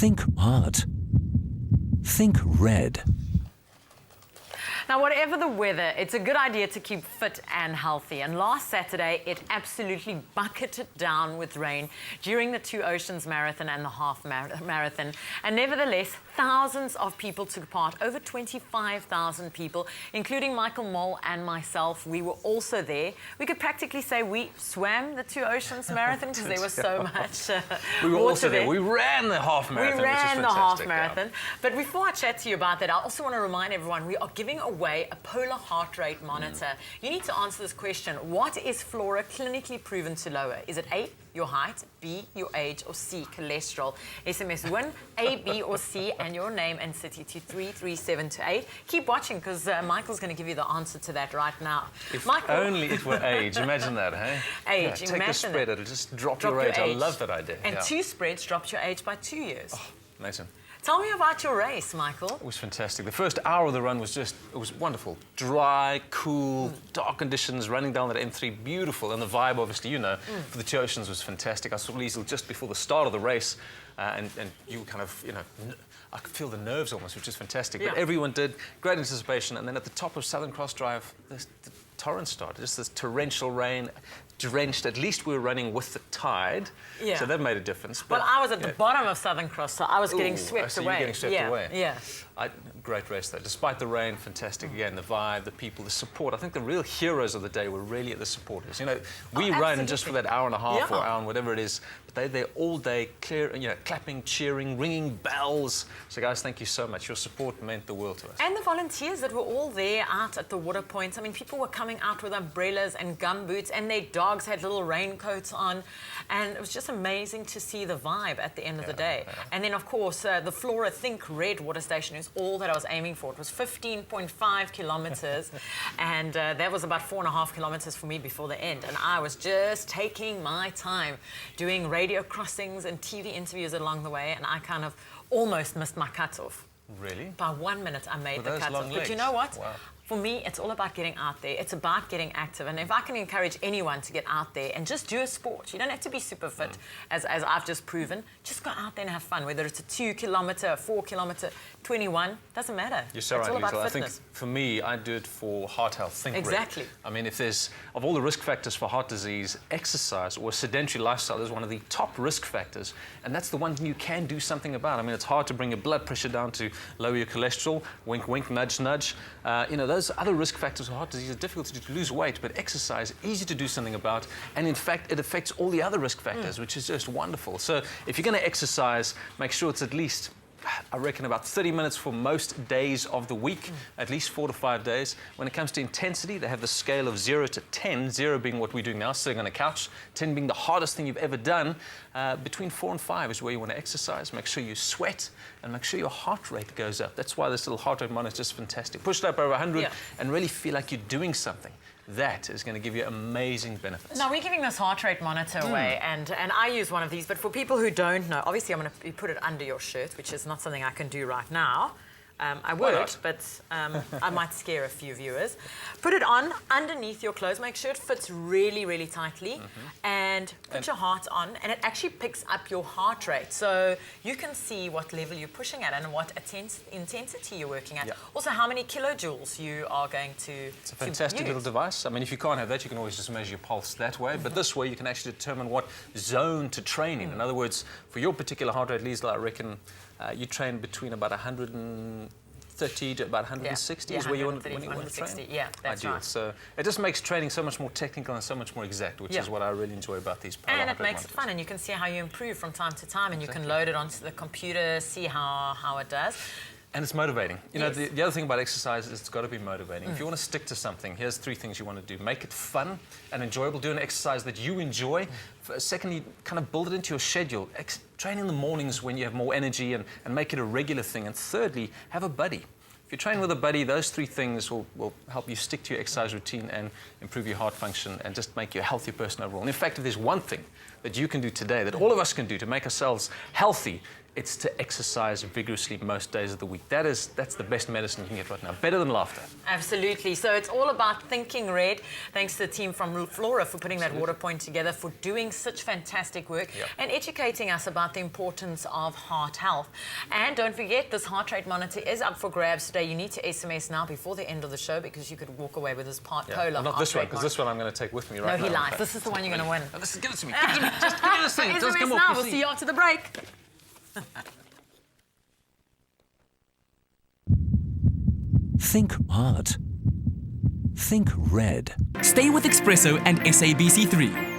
Think art. Think red. Now, whatever the weather, it's a good idea to keep fit and healthy. And last Saturday, it absolutely bucketed down with rain during the Two Oceans Marathon and the Half Marathon. And nevertheless, thousands of people took part, over 25,000 people, including Michael Mole and myself. We were also there. We could practically say we swam the Two Oceans Marathon because there was so much we were water also there. We ran the half marathon, We ran the half marathon. Yeah. But before I chat to you about that, I also want to remind everyone we are giving away a polar heart rate monitor. You need to answer this question. What is Flora clinically proven to lower? Is it A, your height, B, your age, or C, cholesterol? SMS win A, B, or C, and your name and city to 33728. Keep watching because Michael's going to give you the answer to that right now. If Michael, only it were age. Imagine that, hey? Age. Yeah, take imagine the spread, it'll just drop your age. I love that idea. And two spreads dropped your age by 2 years. Oh, amazing. Tell me about your race, Michael. It was fantastic. The first hour of the run was it was wonderful. Dry, cool, dark conditions, running down that M3, beautiful. And the vibe, obviously, for the Two Oceans was fantastic. I saw Liezel just before the start of the race, and you were kind of, I could feel the nerves almost, which is fantastic. Yeah. But everyone did, great anticipation. And then at the top of Southern Cross Drive, the torrent started, just this torrential rain, drenched. At least we were running with the tide, so that made a difference. But I was at the bottom of Southern Cross, so I was getting swept away. You were getting swept away. Yeah. Great race though. Despite the rain, fantastic. Again, the vibe, the people, the support. I think the real heroes of the day were really the supporters. We run just for that hour and a half or hour and whatever it is, but they're there all day, clapping, cheering, ringing bells. So guys, thank you so much. Your support meant the world to us. And the volunteers that were all there out at the water points. I mean, people were coming out with umbrellas and gumboots, and their dogs had little raincoats on, and it was just amazing to see the vibe at the end of the day. Yeah. And then, of course, the Flora Think Red water station is all that I was aiming for. It was 15.5 kilometers, and that was about 4.5 kilometers for me before the end. And I was just taking my time doing radio crossings and TV interviews along the way, and I kind of almost missed my cutoff. Really? By 1 minute, I made the cutoff. But legs. you know what? Wow. For me, it's all about getting out there. It's about getting active. And if I can encourage anyone to get out there and just do a sport, you don't have to be super fit, as I've just proven. Just go out there and have fun, whether it's a 2 kilometer, a 4 kilometer, 21, doesn't matter. You're so right, all about Liezel. I fitness. think for me, I do it for heart health. Think exactly. Red. I mean, if there's, of all the risk factors for heart disease, exercise or a sedentary lifestyle is one of the top risk factors. And that's the one you can do something about. I mean, it's hard to bring your blood pressure down to lower your cholesterol. Wink, wink, nudge, nudge. Those other risk factors for heart disease are difficult to lose weight, but exercise, easy to do something about. And in fact, it affects all the other risk factors, which is just wonderful. So if you're going to exercise, make sure it's at least, I reckon, about 30 minutes for most days of the week, at least 4 to 5 days. When it comes to intensity, they have the scale of 0 to 10, 0 being what we're doing now, sitting on a couch, 10 being the hardest thing you've ever done. Between 4 and 5 is where you want to exercise. Make sure you sweat and make sure your heart rate goes up. That's why this little heart rate monitor is just fantastic. Push it up over 100 and really feel like you're doing something. That is going to give you amazing benefits. Now, we're giving this heart rate monitor away, and I use one of these, but for people who don't know, obviously I'm going to put it under your shirt, which is not something I can do right now. I would, but I might scare a few viewers. Put it on underneath your clothes. Make sure it fits really, really tightly. And put your heart on, and it actually picks up your heart rate. So you can see what level you're pushing at and what intensity you're working at. Also, how many kilojoules you are going to It's a fantastic little device. I mean, if you can't have that, you can always just measure your pulse that way. But this way, you can actually determine what zone to train in. In other words, for your particular heart rate, Liezel, I reckon you train between about 130 to about 160 is where you want to train. Yeah, that's ideal. right. So it just makes training so much more technical and so much more exact, which is what I really enjoy about these polar And heart it rate makes it monitors. fun, and you can see how you improve from time to time, and you can load it onto the computer, see how it does. And it's motivating. You know, the other thing about exercise is it's got to be motivating. If you want to stick to something, here's 3 things you want to do. Make it fun and enjoyable. Do an exercise that you enjoy. Secondly, kind of build it into your schedule. Train in the mornings when you have more energy and make it a regular thing. And thirdly, have a buddy. If you train with a buddy, those 3 things will help you stick to your exercise routine and improve your heart function and just make you a healthier person overall. And in fact, if there's one thing that you can do today, that all of us can do to make ourselves healthy, it's to exercise vigorously most days of the week. That's the best medicine you can get right now, better than laughter. Absolutely. So it's all about thinking red. Thanks to the team from Flora for putting that water point together, for doing such fantastic work and educating us about the importance of heart health. And don't forget, this heart rate monitor is up for grabs today. You need to SMS now before the end of the show because you could walk away with this polar Not this one, because this one I'm going to take with me right now. No, he lies. This is the one you're going to win. Oh, give it to me. Give it to me. Just give me this thing. Just SMS come now. off. We'll see you after the break. Think art. Think red. Stay with Espresso and SABC3.